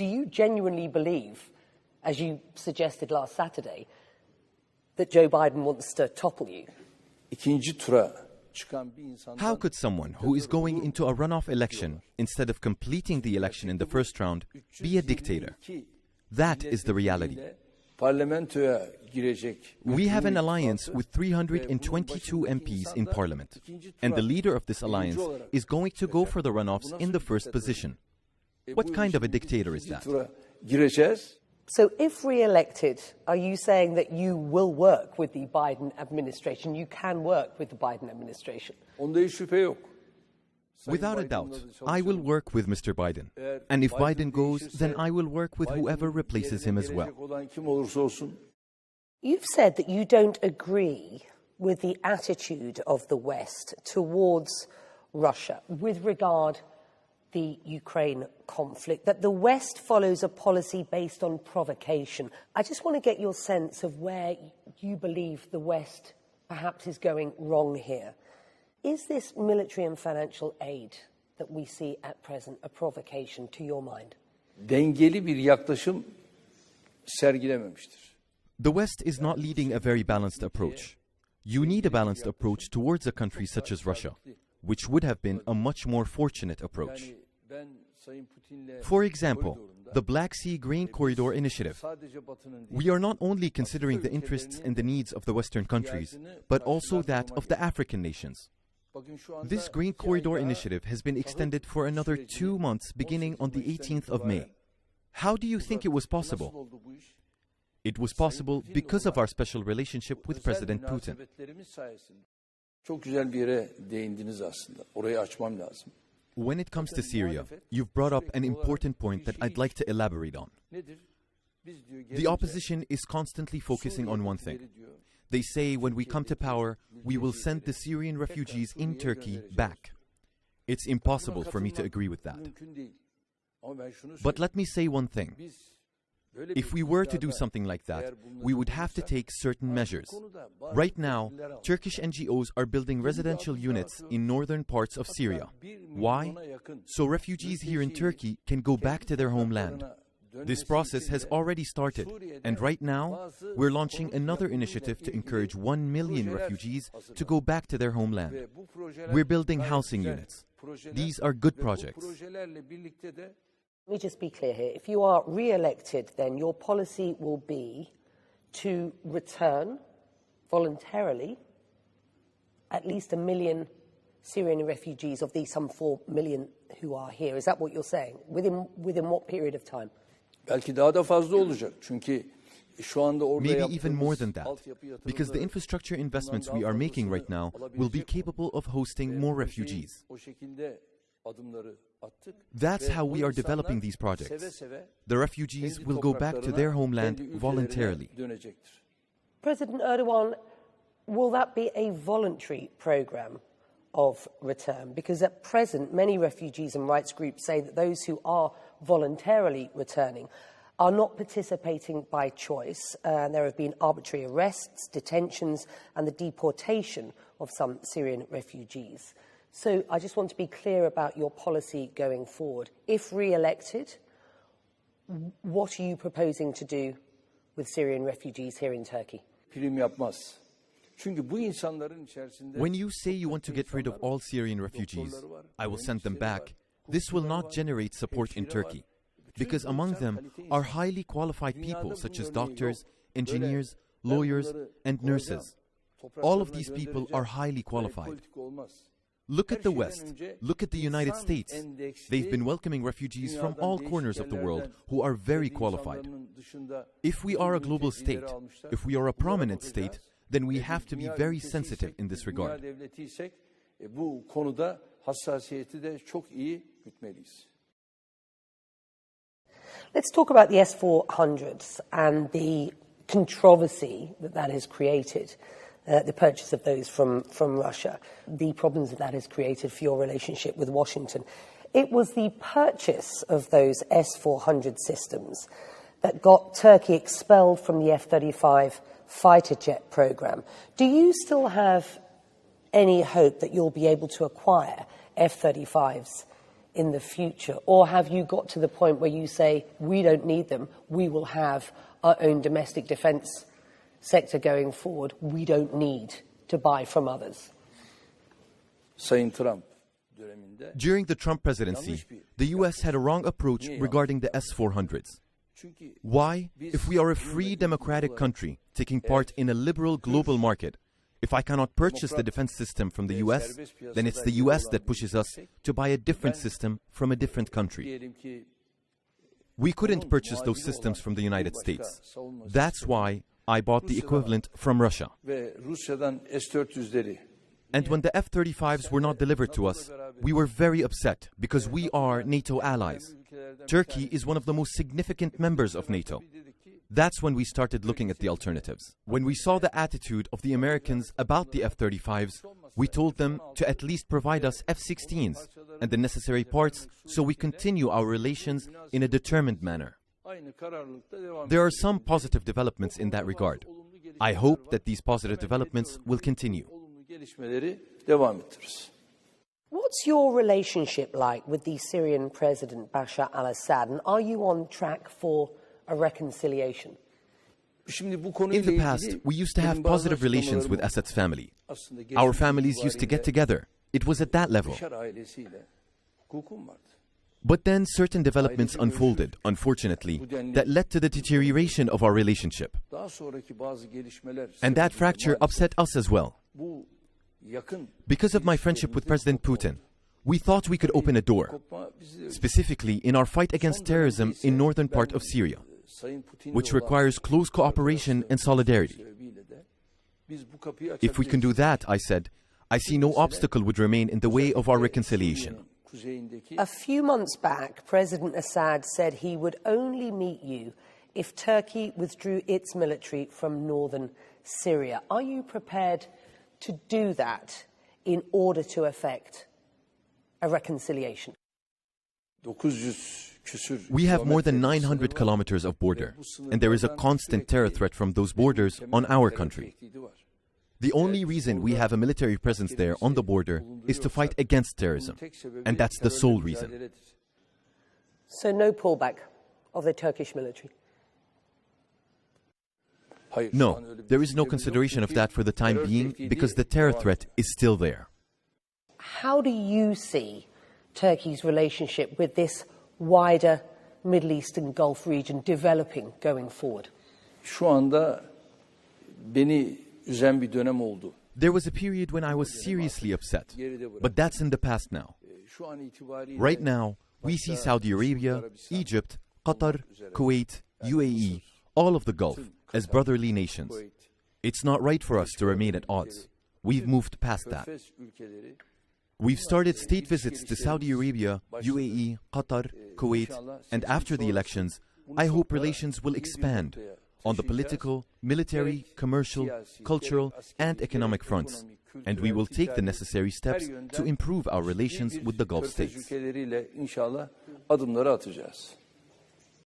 Do you genuinely believe, as you suggested last Saturday, that Joe Biden wants to topple you? How could someone who is going into a runoff election, instead of completing the election in the first round, be a dictator? That is the reality. We have an alliance with 322 MPs in Parliament, and the leader of this alliance is going to go for the runoffs in the first position. What kind of a dictator is that? So if re-elected, are you saying that you will work with the Biden administration? You can work with the Biden administration? Without a doubt, I will work with Mr. Biden. And if Biden goes, then I will work with whoever replaces him as well. You've said that you don't agree with the attitude of the West towards Russia with regard the Ukraine conflict, that the West follows a policy based on provocation. I just want to get your sense of where you believe the West perhaps is going wrong here. Is this military and financial aid that we see at present a provocation to your mind? The West is not leading a very balanced approach. You need a balanced approach towards a country such as Russia, which would have been a much more fortunate approach. For example, the Black Sea Grain Corridor Initiative. We are not only considering the interests and the needs of the Western countries, but also that of the African nations. This Grain Corridor Initiative has been extended for another 2 months beginning on the 18th of May. How do you think it was possible? It was possible because of our special relationship with President Putin. When it comes to Syria, you've brought up an important point that I'd like to elaborate on. The opposition is constantly focusing on one thing. They say when we come to power, we will send the Syrian refugees in Turkey back. It's impossible for me to agree with that. But let me say one thing. If we were to do something like that, we would have to take certain measures. Right now, Turkish NGOs are building residential units in northern parts of Syria. Why? So refugees here in Turkey can go back to their homeland. This process has already started, and right now, we're launching another initiative to encourage 1 million refugees to go back to their homeland. We're building housing units. These are good projects. Let me just be clear here. If you are re-elected, then your policy will be to return voluntarily at least 1 million Syrian refugees of these some 4 million who are here. Is that what you're saying? Within what period of time? Maybe even more than that, because the infrastructure investments we are making right now will be capable of hosting more refugees. That's how we are developing these projects. The refugees will go back to their homeland voluntarily. President Erdogan, will that be a voluntary program of return? Because at present, many refugees and rights groups say that those who are voluntarily returning are not participating by choice. There have been arbitrary arrests, detentions, and the deportation of some Syrian refugees. So I just want to be clear about your policy going forward. If re-elected, what are you proposing to do with Syrian refugees here in Turkey? When you say you want to get rid of all Syrian refugees, I will send them back. This will not generate support in Turkey, because among them are highly qualified people such as doctors, engineers, lawyers, and nurses. All of these people are highly qualified. Look at the West. Look at the United States. They've been welcoming refugees from all corners of the world who are very qualified. If we are a global state, if we are a prominent state, then we have to be very sensitive in this regard. Let's talk about the S-400s and the controversy that has created. The purchase of those from Russia, the problems that has created for your relationship with Washington. It was the purchase of those S-400 systems that got Turkey expelled from the F-35 fighter jet program. Do you still have any hope that you'll be able to acquire F-35s in the future? Or have you got to the point where you say, we don't need them, we will have our own domestic defence sector going forward, we don't need to buy from others? During the Trump presidency, the US had a wrong approach regarding the S-400s. Why, if we are a free democratic country taking part in a liberal global market, if I cannot purchase the defense system from the US, then it's the US that pushes us to buy a different system from a different country. We couldn't purchase those systems from the United States. That's why I bought the equivalent from Russia. And when the F-35s were not delivered to us, we were very upset because we are NATO allies. Turkey is one of the most significant members of NATO. That's when we started looking at the alternatives. When we saw the attitude of the Americans about the F-35s, we told them to at least provide us F-16s and the necessary parts so we continue our relations in a determined manner. There are some positive developments in that regard. I hope that these positive developments will continue. What's your relationship like with the Syrian President Bashar al-Assad, and are you on track for a reconciliation? In the past, we used to have positive relations with Assad's family. Our families used to get together. It was at that level. But then certain developments unfolded, unfortunately, that led to the deterioration of our relationship. And that fracture upset us as well. Because of my friendship with President Putin, we thought we could open a door, specifically in our fight against terrorism in northern part of Syria, which requires close cooperation and solidarity. If we can do that, I said, I see no obstacle would remain in the way of our reconciliation. A few months back, President Assad said he would only meet you if Turkey withdrew its military from northern Syria. Are you prepared to do that in order to effect a reconciliation? We have more than 900 kilometers of border, and there is a constant terror threat from those borders on our country. The only reason we have a military presence there on the border is to fight against terrorism, and that's the sole reason. So no pullback of the Turkish military? No, there is no consideration of that for the time being because the terror threat is still there. How do you see Turkey's relationship with this wider Middle East and Gulf region developing going forward? There was a period when I was seriously upset, but that's in the past now. Right now, we see Saudi Arabia, Egypt, Qatar, Kuwait, UAE, all of the Gulf as brotherly nations. It's not right for us to remain at odds. We've moved past that. We've started state visits to Saudi Arabia, UAE, Qatar, Kuwait, and after the elections, I hope relations will expand on the political, military, commercial, cultural, and economic fronts, and we will take the necessary steps to improve our relations with the Gulf states.